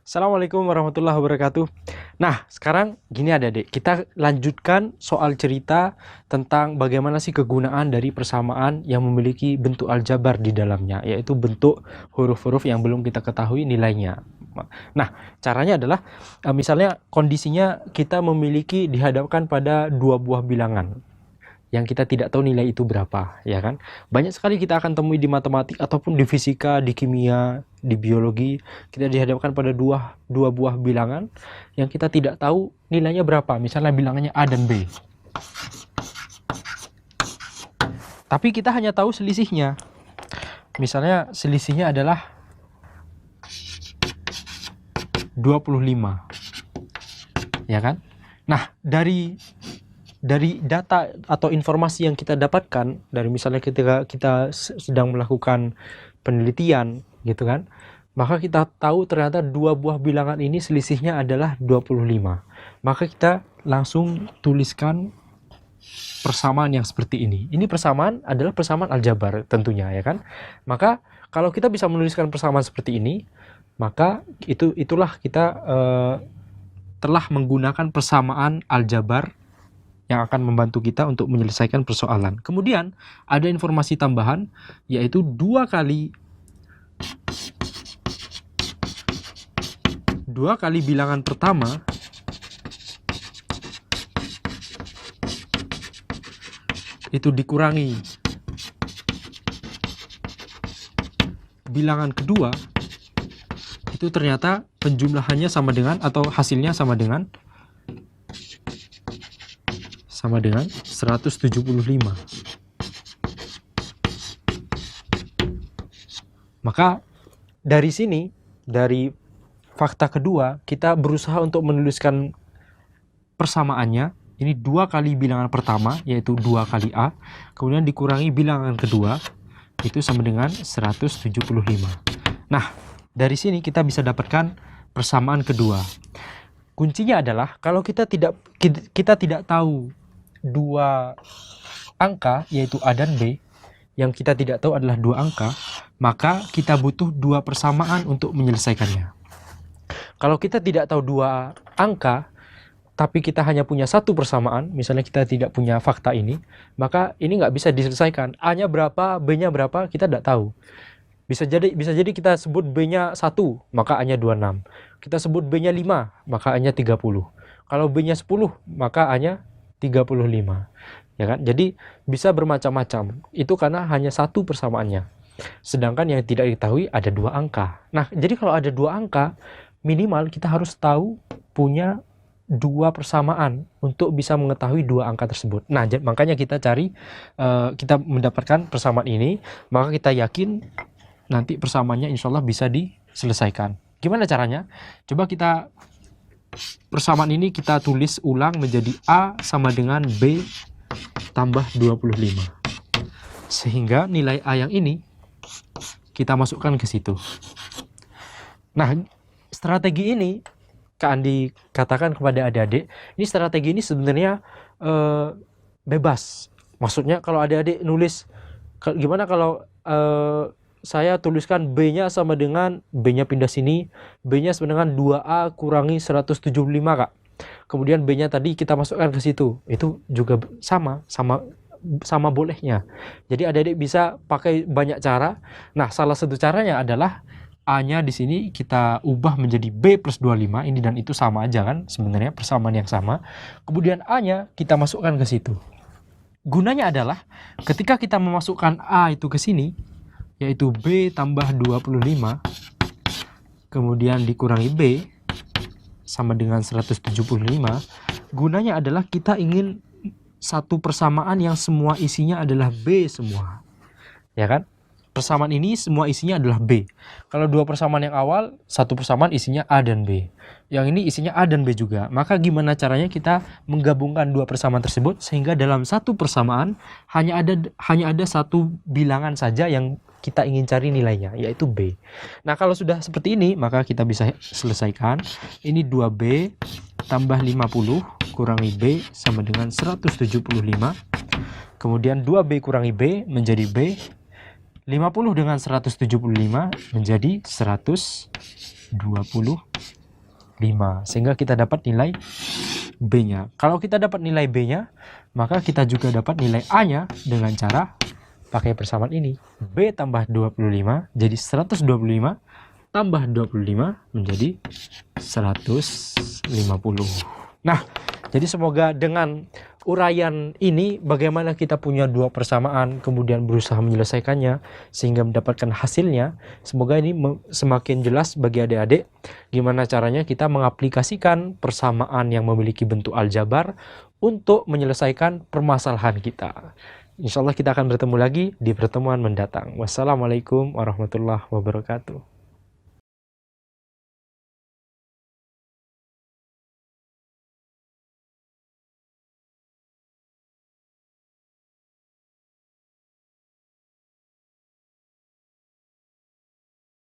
Assalamualaikum warahmatullahi wabarakatuh. Nah, sekarang gini adik-adik, kita lanjutkan soal cerita tentang bagaimana sih kegunaan dari persamaan yang memiliki bentuk aljabar di dalamnya, yaitu bentuk huruf-huruf yang belum kita ketahui nilainya. Nah, caranya adalah misalnya kondisinya kita memiliki dihadapkan pada dua buah bilangan yang kita tidak tahu nilai itu berapa, ya kan? Banyak sekali kita akan temui di matematik ataupun di fisika, di kimia, di biologi, kita dihadapkan pada dua buah bilangan yang kita tidak tahu nilainya berapa. Misalnya bilangannya A dan B. Tapi kita hanya tahu selisihnya. Misalnya selisihnya adalah 25. Ya kan? Nah, dari data atau informasi yang kita dapatkan dari misalnya ketika kita sedang melakukan penelitian gitu kan, maka kita tahu ternyata dua buah bilangan ini selisihnya adalah 25. Maka kita langsung tuliskan persamaan yang seperti ini. Ini persamaan adalah persamaan aljabar tentunya, ya kan? Maka kalau kita bisa menuliskan persamaan seperti ini, maka itulah kita telah menggunakan persamaan aljabar yang akan membantu kita untuk menyelesaikan persoalan. Kemudian ada informasi tambahan, yaitu 2 kali bilangan pertama itu dikurangi bilangan kedua, itu ternyata penjumlahannya sama dengan atau hasilnya sama dengan 175. Maka dari sini, dari fakta kedua, kita berusaha untuk menuliskan persamaannya. Ini 2 kali bilangan pertama, yaitu 2 kali A, kemudian dikurangi bilangan kedua, itu sama dengan 175. Nah, dari sini kita bisa dapatkan persamaan kedua. Kuncinya adalah kalau kita tidak tahu dua angka, yaitu A dan B, yang kita tidak tahu adalah 2 angka, maka kita butuh 2 persamaan untuk menyelesaikannya. Kalau kita tidak tahu 2 angka, tapi kita hanya punya 1 persamaan, misalnya kita tidak punya fakta ini, maka ini nggak bisa diselesaikan. A-nya berapa, B-nya berapa, kita tidak tahu. Bisa jadi kita sebut B-nya 1, maka A-nya 26. Kita sebut B-nya 5, maka A-nya 30. Kalau B-nya 10, maka A-nya 35. Ya kan? Jadi bisa bermacam-macam. Itu karena hanya 1 persamaannya. Sedangkan yang tidak diketahui ada 2 angka. Nah, jadi kalau ada 2 angka, minimal kita harus tahu punya 2 persamaan untuk bisa mengetahui 2 angka tersebut. Nah, makanya kita kita mendapatkan persamaan ini, maka kita yakin nanti persamaannya insya Allah bisa diselesaikan. Gimana caranya? Coba persamaan ini kita tulis ulang menjadi A sama dengan B tambah 25. Sehingga nilai A yang ini kita masukkan ke situ. Nah, strategi ini Kak Andi katakan kepada adik-adik, ini strategi ini sebenarnya bebas. Maksudnya kalau adik-adik nulis, gimana kalau saya tuliskan B-nya sama dengan, B-nya pindah sini, B-nya sama dengan 2A kurangi 175, Kak. Kemudian B-nya tadi kita masukkan ke situ. Itu juga sama bolehnya. Jadi adik-adik bisa pakai banyak cara. Nah, salah satu caranya adalah A-nya di sini kita ubah menjadi B plus 25. Ini dan itu sama aja kan sebenarnya, persamaan yang sama. Kemudian A-nya kita masukkan ke situ. Gunanya adalah ketika kita memasukkan A itu ke sini, yaitu B tambah 25, kemudian dikurangi B sama dengan 175, gunanya adalah kita ingin satu persamaan yang semua isinya adalah B semua, ya kan? Persamaan ini semua isinya adalah B. Kalau 2 persamaan yang awal, 1 persamaan isinya A dan B. Yang ini isinya A dan B juga. Maka gimana caranya kita menggabungkan 2 persamaan tersebut sehingga dalam 1 persamaan hanya ada 1 bilangan saja yang kita ingin cari nilainya, yaitu B. Nah, kalau sudah seperti ini, maka kita bisa selesaikan. Ini 2B tambah 50 kurangi B sama dengan 175. Kemudian 2B kurangi B menjadi B. 50 dengan 175 menjadi 150. 25. Sehingga kita dapat nilai B-nya. Kalau kita dapat nilai B-nya, maka kita juga dapat nilai A-nya dengan cara pakai persamaan ini. B tambah 25 jadi 125 tambah 25 menjadi 150. Nah, jadi semoga dengan uraian ini bagaimana kita punya dua persamaan kemudian berusaha menyelesaikannya sehingga mendapatkan hasilnya, semoga ini semakin jelas bagi adik-adik gimana caranya kita mengaplikasikan persamaan yang memiliki bentuk aljabar untuk menyelesaikan permasalahan kita. Insya Allah kita akan bertemu lagi di pertemuan mendatang. Wassalamualaikum warahmatullahi wabarakatuh.